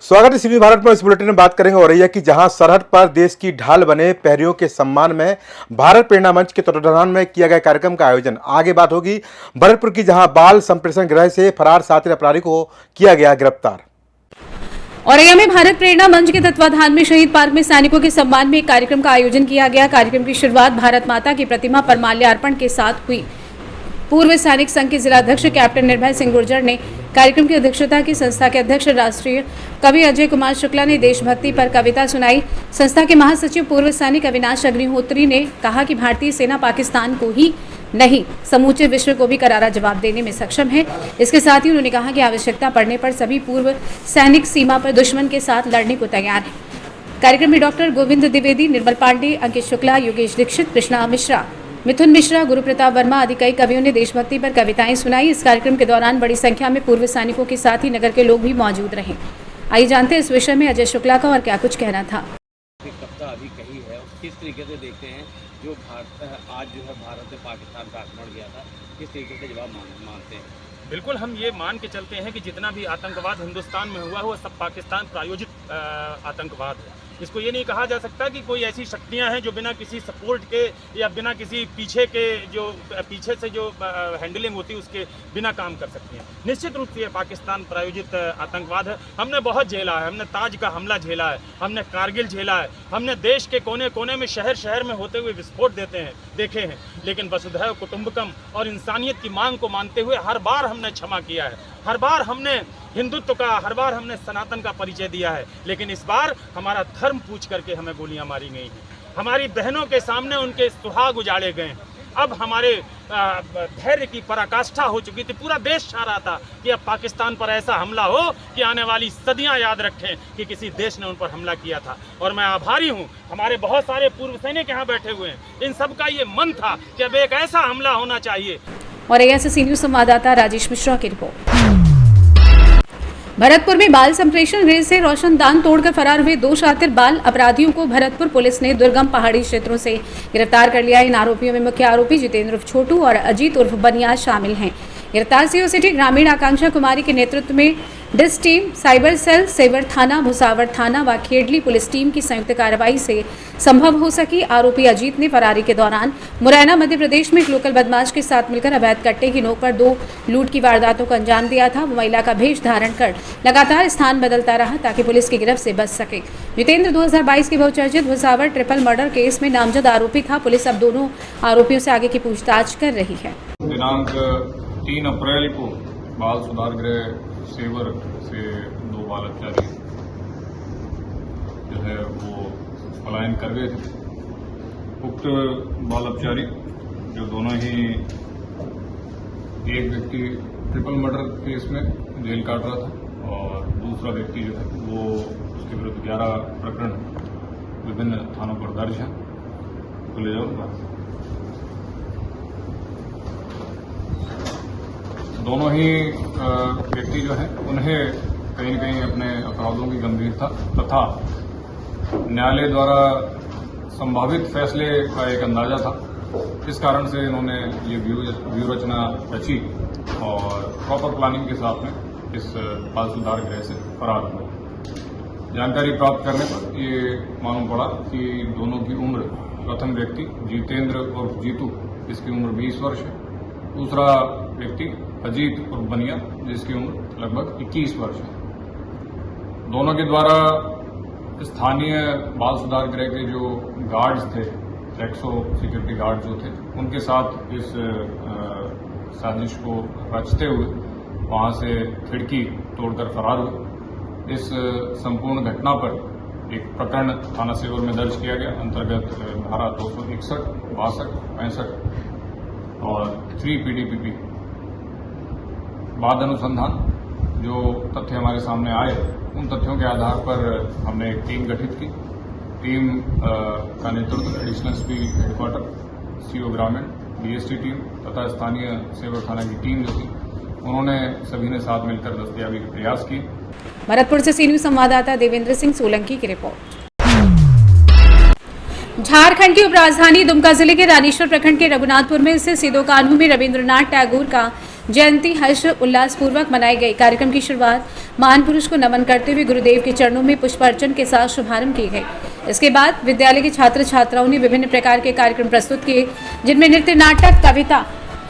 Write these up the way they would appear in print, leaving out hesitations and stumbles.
स्वागत है सीबी भारत में। इस बुलेटिन में बात करेंगे औरैया की, जहां सरहद पर देश की ढाल बने प्रहरियों के सम्मान में भारत प्रेरणा मंच के तत्वाधान में किया गया कार्यक्रम का आयोजन। आगे बात होगी भरतपुर की, जहां बाल संप्रेषण गृह से फरार साथी अपराधी को किया गया गिरफ्तार। औरैया में भारत प्रेरणा मंच के तत्वाधान में शहीद पार्क में सैनिकों के सम्मान में एक कार्यक्रम का आयोजन किया गया। कार्यक्रम की शुरुआत भारत माता की प्रतिमा पर माल्यार्पण के साथ हुई। पूर्व सैनिक संघ के जिलाध्यक्ष कैप्टन निर्भय सिंह गुर्जर ने कार्यक्रम की अध्यक्षता की। संस्था के अध्यक्ष राष्ट्रीय कवि अजय कुमार शुक्ला ने देशभक्ति पर कविता सुनाई। संस्था के महासचिव पूर्व सैनिक अविनाश अग्निहोत्री ने कहा कि भारतीय सेना पाकिस्तान को ही नहीं, समूचे विश्व को भी करारा जवाब देने में सक्षम है। इसके साथ ही उन्होंने कहा कि आवश्यकता पड़ने पर सभी पूर्व सैनिक सीमा पर दुश्मन के साथ लड़ने को तैयार है। कार्यक्रम में डॉक्टर गोविंद द्विवेदी, निर्मल पांडे, अंकित शुक्ला, योगेश दीक्षित, कृष्णा मिश्रा, मिथुन मिश्रा, गुरु प्रताप वर्मा आदि कई कवियों ने देशभक्ति पर कविताएं सुनाई। इस कार्यक्रम के दौरान बड़ी संख्या में पूर्व सैनिकों के साथ ही नगर के लोग भी मौजूद रहे। आइए जानते हैं इस विषय में अजय शुक्ला का और क्या कुछ कहना था। कविता अभी कही है, किस तरीके से देखते हैं जो आज जो है भारत ने पाकिस्तान का आक्रमण किया था, किस तरीके से जवाब मानते हैं? बिल्कुल, हम ये मान के चलते हैं कि जितना भी आतंकवाद हिंदुस्तान में हुआ सब पाकिस्तान प्रायोजित आतंकवाद है। इसको ये नहीं कहा जा सकता कि कोई ऐसी शक्तियां हैं जो बिना किसी सपोर्ट के या बिना किसी पीछे से जो हैंडलिंग होती है उसके बिना काम कर सकती हैं। निश्चित रूप से ये पाकिस्तान प्रायोजित आतंकवाद है। हमने बहुत झेला है, हमने ताज का हमला झेला है, हमने कारगिल झेला है, हमने देश के कोने कोने में शहर में होते हुए विस्फोट देखे हैं। लेकिन वसुधैव कुटुंबकम और इंसानियत की मांग को मानते हुए हर बार हमने क्षमा किया है, हर बार हमने हिंदुत्व का, हर बार हमने सनातन का परिचय दिया है। लेकिन इस बार हमारा धर्म पूछ करके हमें गोलियां मारी गई हैं, हमारी बहनों के सामने उनके सुहाग उजाड़े गए हैं। अब हमारे धैर्य की पराकाष्ठा हो चुकी थी। पूरा देश चाह रहा था कि अब पाकिस्तान पर ऐसा हमला हो कि आने वाली सदियां याद रखें कि किसी देश ने उन पर हमला किया था। और मैं आभारी हूं, हमारे बहुत सारे पूर्व सैनिक यहाँ बैठे हुए हैं, इन सबका ये मन था कि अब एक ऐसा हमला होना चाहिए। औरैया से सी न्यूज़ संवाददाता राजेश मिश्रा की रिपोर्ट। भरतपुर में बाल संप्रेषण गृह से रोशनदान तोड़कर फरार हुए 2 शातिर बाल अपराधियों को भरतपुर पुलिस ने दुर्गम पहाड़ी क्षेत्रों से गिरफ्तार कर लिया। इन आरोपियों में मुख्य आरोपी जितेंद्र उर्फ छोटू और अजीत उर्फ बनिया शामिल हैं। गिरफ्तार सीओ सिटी ग्रामीण आकांक्षा कुमारी के नेतृत्व में डिस टीम, साइबर सेल, सेवर थाना, भुसावर थाना व खेडली पुलिस टीम की संयुक्त कार्रवाई से संभव हो सकी। आरोपी अजीत ने फरारी के दौरान मुरैना मध्य प्रदेश में एक लोकल बदमाश के साथ मिलकर अवैध कट्टे की नोक पर 2 लूट की वारदातों को अंजाम दिया था। वो महिला का भेष धारण कर लगातार स्थान बदलता रहा ताकि पुलिस की गिरफ्त से बच सके। जितेंद्र 2022 के बहुचर्चित भुसावर ट्रिपल मर्डर केस में नामजद आरोपी था। पुलिस अब दोनों आरोपियों से आगे की पूछताछ कर रही है। दिनांक 3 अप्रैल को बाल सुधार गृह सेवर से 2 बाल अपराधी जो है वो पलायन कर गए थे। उक्त बाल अपराधी जो दोनों ही, एक व्यक्ति ट्रिपल मर्डर केस में जेल काट रहा था और दूसरा व्यक्ति जो है वो उसके विरुद्ध 11 प्रकरण विभिन्न थानों पर दर्ज हैं। तो ले जाऊंगा। दोनों ही व्यक्ति जो हैं उन्हें कहीं न कहीं अपने अपराधों की गंभीरता तथा न्यायालय द्वारा संभावित फैसले का एक अंदाजा था। इस कारण से इन्होंने ये व्यू रचना रची और प्रॉपर प्लानिंग के साथ में इस बाल सुधार गृह से फरार हुए। जानकारी प्राप्त करने पर ये मालूम पड़ा कि दोनों की उम्र, प्रथम व्यक्ति जितेंद्र और जीतू, इसकी उम्र 20 वर्ष है। दूसरा व्यक्ति अजीत और बनिया, जिसकी उम्र लगभग 21 वर्ष है। दोनों के द्वारा स्थानीय बाल सुधार गृह के जो गार्ड्स थे, एक्सो सिक्योरिटी गार्ड जो थे, उनके साथ इस साजिश को रचते हुए वहां से खिड़की तोड़कर फरार हुए। इस संपूर्ण घटना पर एक प्रकरण थाना सेवर में दर्ज किया गया, अंतर्गत धारा 261, 62, 65 और 3 PDPP। बाद अनुसंधान जो तथ्य हमारे सामने आए, उन तथ्यों के आधार पर हमने एक टीम गठित की। टीम का नेतृत्व एडिशनल एसपी हेडक्वार्टर, सीओ ग्रामीण, डीएसटी टीम तथा स्थानीय सेवर थाना की टीम जो थी, उन्होंने सभी ने साथ मिलकर दस्तयाबी के प्रयास किए। भरतपुर से सी न्यूज़ संवाददाता देवेंद्र सिंह सोलंकी की रिपोर्ट। झारखंड की उपराजधानी दुमका जिले के रानीश्वर प्रखंड के रघुनाथपुर में स्थित सिदो कान्हू में रविंद्रनाथ टैगोर का जयंती हर्ष उल्लासपूर्वक मनाई गई। कार्यक्रम की शुरुआत महान पुरुष को नमन करते हुए गुरुदेव के चरणों में पुष्प अर्चन के साथ शुभारंभ की गई। इसके बाद विद्यालय के छात्र छात्राओं ने विभिन्न प्रकार के कार्यक्रम प्रस्तुत किए, जिनमें नृत्य, नाटक, कविता,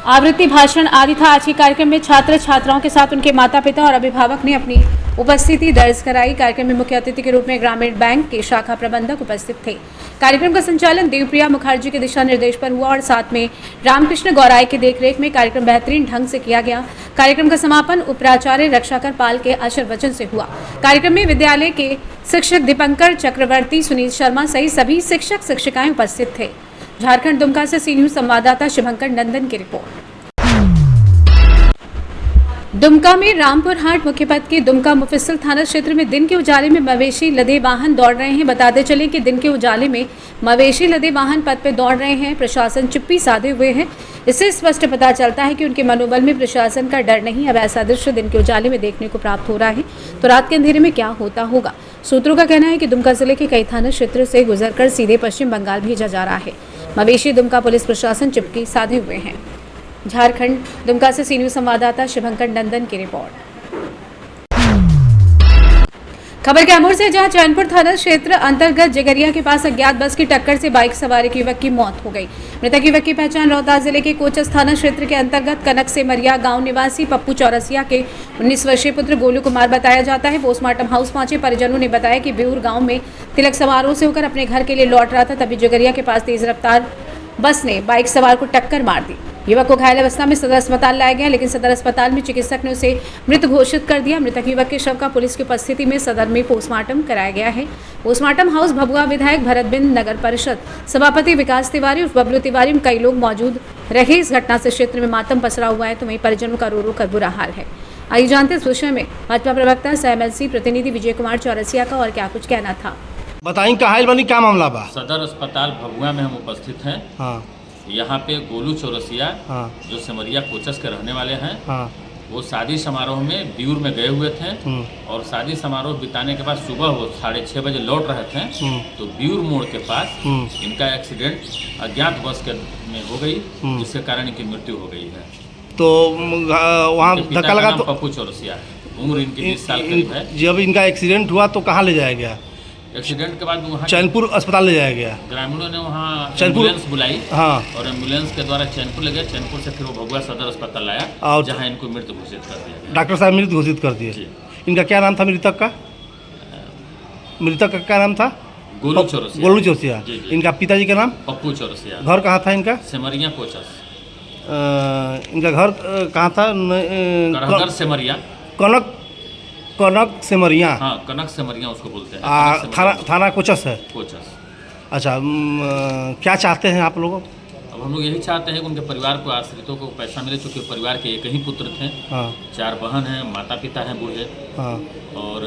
आवृत्ति, भाषण आदि था। आज के कार्यक्रम में छात्र छात्राओं के साथ उनके माता पिता और अभिभावक ने अपनी उपस्थिति दर्ज कराई। कार्यक्रम में मुख्य अतिथि के रूप में ग्रामीण बैंक के शाखा प्रबंधक उपस्थित थे। कार्यक्रम का संचालन देवप्रिया मुखर्जी के दिशा निर्देश पर हुआ और साथ में रामकृष्ण गौराई के देखरेख में कार्यक्रम बेहतरीन ढंग से किया गया। कार्यक्रम का समापन उपप्राचार्य रक्षाकर पाल के आशीर्वचन से हुआ। कार्यक्रम में विद्यालय के शिक्षक दीपंकर चक्रवर्ती, सुनील शर्मा सहित सभी शिक्षक शिक्षिकाएं उपस्थित थे। झारखंड दुमका से सी न्यूज संवाददाता शुभंकर नंदन की रिपोर्ट। दुमका में रामपुर हाट मुख्य पथ के दुमका मुफस्सिल थाना क्षेत्र में दिन के उजाले में मवेशी लदे वाहन दौड़ रहे हैं। बताते चले कि दिन के उजाले में मवेशी लदे वाहन पथ पर दौड़ रहे हैं। प्रशासन चुप्पी साधे हुए हैं। इससे स्पष्ट पता चलता है कि उनके मनोबल में प्रशासन का डर नहीं। अब ऐसा दृश्य दिन के उजाले में देखने को प्राप्त हो रहा है, तो रात के अंधेरे में क्या होता होगा। सूत्रों का कहना है कि दुमका जिले के कई थाना क्षेत्र से गुजरकर सीधे पश्चिम बंगाल भेजा जा रहा है। मवेशी दुमका पुलिस प्रशासन चुप्पी साधे हुए हैं। झारखंड दुमका से सी न्यूज संवाददाता शुभंकर नंदन की रिपोर्ट। खबर कैमूर से, जहां चैनपुर थाना क्षेत्र अंतर्गत जगरिया के पास अज्ञात बस की टक्कर से बाइक सवार एक युवक की मौत हो गई। मृतक युवक की पहचान रोहतास जिले के कोचस थाना क्षेत्र के अंतर्गत कनक से मरिया गांव निवासी पप्पू चौरसिया के 19 वर्षीय पुत्र गोलू कुमार बताया जाता है। पोस्टमार्टम हाउस पहुंचे परिजनों ने बताया कि ब्यूर गांव में तिलक समारोह से होकर अपने घर के लिए लौट रहा था, तभी जगरिया के पास तेज रफ्तार बस ने बाइक सवार को टक्कर मार दी। युवक को घायल अवस्था में सदर अस्पताल लाया गया, लेकिन सदर अस्पताल में चिकित्सक ने उसे मृत घोषित कर दिया। मृतक युवक के शव का पुलिस की उपस्थिति में सदर में पोस्टमार्टम कराया गया है। पोस्टमार्टम हाउस भभुआ विधायक भरत बिंद, नगर परिषद सभापति विकास तिवारी और बबलू तिवारी और कई लोग मौजूद रहे। इस घटना से क्षेत्र में मातम पसरा हुआ है, तो वहीं परिजनों का रो रो कर बुरा हाल है। आइए जानते इस विषय में भाजपा प्रवक्ता सह MLC प्रतिनिधि विजय कुमार चौरसिया का और क्या कुछ कहना था। बताई कहा बनी क्या मामला बा। सदर अस्पताल भभुआ में हम उपस्थित हैं। हाँ यहाँ पे गोलू चौरसिया, हाँ जो सिमरिया कोचस के रहने वाले हैं, हाँ वो शादी समारोह में ब्यूर में गए हुए थे और शादी समारोह बिताने के बाद सुबह वो 6:30 बजे लौट रहे थे, तो ब्यूर मोड़ के पास इनका एक्सीडेंट अज्ञात बस के में हो गई, जिसके कारण इनकी मृत्यु हो गई है। तो वहाँ धक्का लगा तो पप्पू चौरसिया, उम्र इनकी 20 साल करीब है। जब इनका एक्सीडेंट हुआ तो कहाँ ले जाया गया? एक्सीडेंट के बाद वहाँ चैनपुर अस्पताल ले जाया गया। ग्रामीणों ने वहाँ चैनपुर एम्बुलेंस बुलाई, हाँ, और एम्बुलेंस के द्वारा चैनपुर ले गए। चैनपुर से फिर वो भभुआ सदर अस्पताल लाया, और जहाँ इनको मृत घोषित कर दिया गया। डॉक्टर साहब मृत घोषित कर दिए। इनका क्या नाम था मृतक का? मृतक का क्या नाम था? गोलू चौरसिया। गोलू चौरसिया। जी, जी। इनका पिताजी का नाम? पप्पू चौरसिया। घर कहाँ था इनका? सिमरिया कोचस। इनका घर कहाँ था? करहगर सिमरिया। कनक सिमरिया। हाँ, कनक सिमरिया उसको बोलते हैं। थाना कोचस है। कोचस। अच्छा, क्या चाहते हैं आप लोग? अब हम लोग यही चाहते हैं कि उनके परिवार को, आश्रितों को पैसा मिले, चूँकि परिवार के एक ही पुत्र थे। हाँ 4 बहन हैं, माता पिता हैं बूढ़े। हाँ, और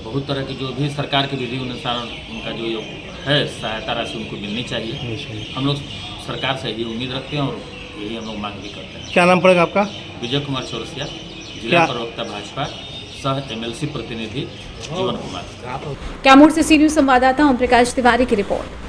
बहुत तरह की जो भी सरकार की विधि अनुसार उनका जो है सहायता राशि उनको मिलनी चाहिए। हम लोग सरकार से यही उम्मीद रखते हैं और यही हम लोग मांग भी करते हैं। क्या नाम पड़ेगा आपका? विजय कुमार चौरसिया, जिला प्रवक्ता भाजपा, सह MLC प्रतिनिधि जीवन कुमार। कैमूर से सी न्यूज संवाददाता ओम प्रकाश तिवारी की रिपोर्ट।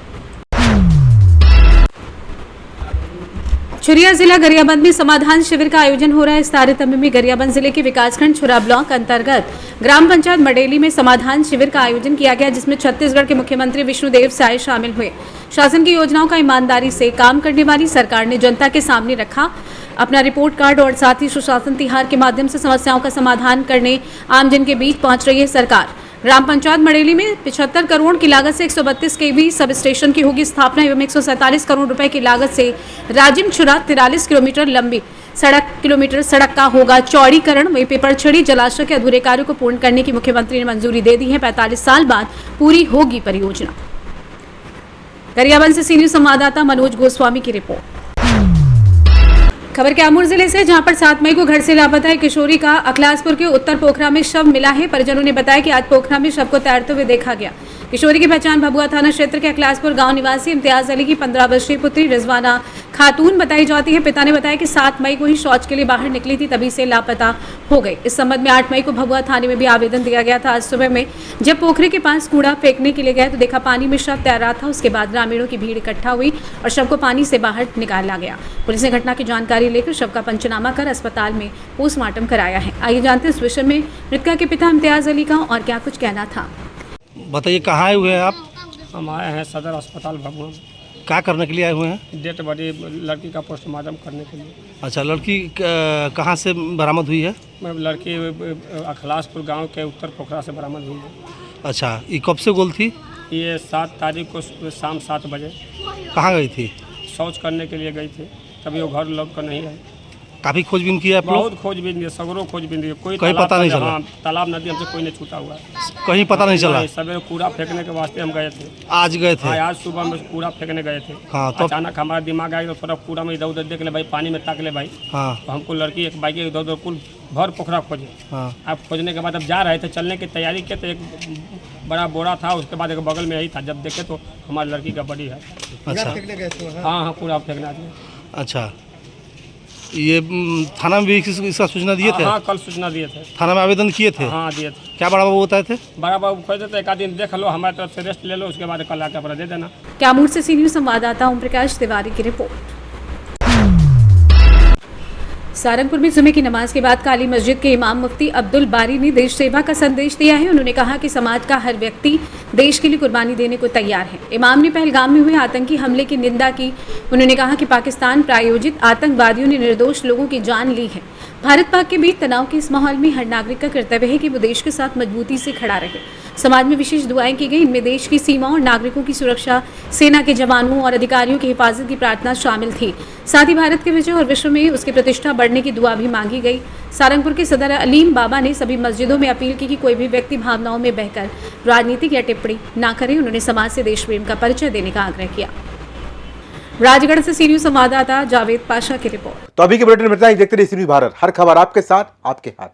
छुरिया जिला गरियाबंद में समाधान शिविर का आयोजन हो रहा है। इस तारतम्य में गरियाबंद जिले के विकासखंड छुरा ब्लॉक अंतर्गत ग्राम पंचायत मडेली में समाधान शिविर का आयोजन किया गया, जिसमें छत्तीसगढ़ के मुख्यमंत्री विष्णुदेव साय शामिल हुए। शासन की योजनाओं का ईमानदारी से काम करने वाली सरकार ने जनता के सामने रखा अपना रिपोर्ट कार्ड और साथ ही सुशासन तिहार के माध्यम से समस्याओं का समाधान करने आमजन के बीच पहुंच रही है सरकार। ग्राम पंचायत मडेली में 75 करोड़ की लागत से 132 kV सब स्टेशन की होगी स्थापना एवं 147 करोड़ रुपए की लागत से राजिम छुरा 43 किलोमीटर लंबी सड़क का होगा चौड़ीकरण। वहीं पेपरछड़ी जलाशय के अधूरे कार्य को पूर्ण करने की मुख्यमंत्री ने मंजूरी दे दी है। 45 साल बाद पूरी होगी परियोजना। गरियाबंद से सी न्यूज संवाददाता मनोज गोस्वामी की रिपोर्ट। खबर कैमूर जिले से, जहां पर 7 मई को घर से लापता है किशोरी का अखलासपुर के उत्तर पोखरा में शव मिला है। परिजनों ने बताया कि आज पोखरा में शव को तैरते हुए देखा गया। किशोरी की पहचान भभुआ थाना क्षेत्र के अखलासपुर गांव निवासी इम्तियाज अली की 15 वर्षीय पुत्री रिजवाना खातून बताई जाती है। पिता ने बताया कि 7 मई को ही शौच के लिए बाहर निकली थी, तभी से लापता हो गई। इस संबंध में 8 मई को भभुआ थाने में भी आवेदन दिया गया था। आज सुबह में जब पोखरे के पास कूड़ा फेंकने के लिए गए तो देखा पानी में शव तैर रहा था। उसके बाद ग्रामीणों की भीड़ इकट्ठा हुई और शव को पानी से बाहर निकाला गया। पुलिस ने घटना की जानकारी जानकारी लेकर शव का पंचनामा कर अस्पताल में पोस्टमार्टम कराया है। आइए जानते हैं इस विषय में मृतका के पिता इम्तियाज अली का और क्या कुछ कहना था। बताइए कहाँ आए हुए हैं आप? हम आए हैं सदर अस्पताल भगवान, क्या करने के लिए आए हुए हैं? डेट बॉडी लड़की का पोस्टमार्टम करने के लिए। अच्छा, लड़की कहाँ से बरामद हुई है? मैं लड़की अखलासपुर गांव के उत्तर पोखरा से बरामद हुई है। अच्छा, ये कब से गोल थी? ये 7 तारीख को शाम 7 बजे कहाँ गई थी? शौच करने के लिए गई थी, तभी वो घर लौट कर नहीं है। काफ़ी खोजबीन किया आप लोग? बहुत खोजबीन दिए, सगरों खोजबीन दिए, कोई कहीं तालाब पता नहीं चला? हाँ, तालाब नदी हमसे कोई नहीं छूटा हुआ है। कहीं पता नहीं चला? सवेरे कूड़ा फेंकने के वास्ते हम गए थे। आज गए थे? हाँ, आज सुबह में कूड़ा फेंकने गए थे। हाँ, तो अचानक हमारा दिमाग आया तो थोड़ा कूड़ा में इधर उधर देख ले भाई, पानी में ताक ले भाई। हाँ तो हमको लड़की एक बाइक इधर उधर कुल भर पोखरा खोजे। हाँ अब खोजने के बाद अब जा रहे थे, चलने की तैयारी किए तो एक बड़ा बोरा था, उसके बाद एक बगल में यही था। जब देखे तो हमारी लड़की का बड़ी है। अच्छा हाँ हाँ, पूरा फेंकना दिया। अच्छा, ये थाना में भी इसका सूचना दिए थे? हाँ, कल सूचना दिए थे। थाना में आवेदन किए थे? हाँ, दिए थे। क्या बड़ा बाबू बताए थे? बड़ा बाबू खोजे तो एक आध दिन देख लो, हमारे तरफ से रेस्ट ले लो, उसके बाद कल आके अपना दे देना। कैमूर से सी न्यूज संवाददाता ओम प्रकाश तिवारी की रिपोर्ट। सारंगपुर में जुमे की नमाज के बाद काली मस्जिद के इमाम मुफ्ती अब्दुल बारी ने देश सेवा का संदेश दिया है। उन्होंने कहा कि समाज का हर व्यक्ति देश के लिए कुर्बानी देने को तैयार है। इमाम ने पहलगाम में हुए आतंकी हमले की निंदा की। उन्होंने कहा कि पाकिस्तान प्रायोजित आतंकवादियों ने निर्दोष लोगों की जान ली है। भारत पाक के बीच तनाव के इस माहौल में हर नागरिक का कर्तव्य है कि वो देश के साथ मजबूती से खड़ा रहे। समाज में विशेष दुआएं की गई। इनमें देश की सीमाओं और नागरिकों की सुरक्षा, सेना के जवानों और अधिकारियों की हिफाजत की प्रार्थना शामिल थी। साथ ही भारत के विजय और विश्व में उसकी प्रतिष्ठा बढ़ने की दुआ भी मांगी गई। सारंगपुर के सदर अलीम बाबा ने सभी मस्जिदों में अपील की कि कोई भी व्यक्ति भावनाओं में बहकर राजनीतिक या टिप्पणी न करे। उन्होंने समाज से देश प्रेम का परिचय देने का आग्रह किया। राजगढ़ से सी न्यूज संवाददाता जावेद पाशा की रिपोर्ट। तो अभी के बुलेटिन में इतना ही। देखते रहिए सी न्यूज भारत, हर खबर आपके साथ, आपके हाथ।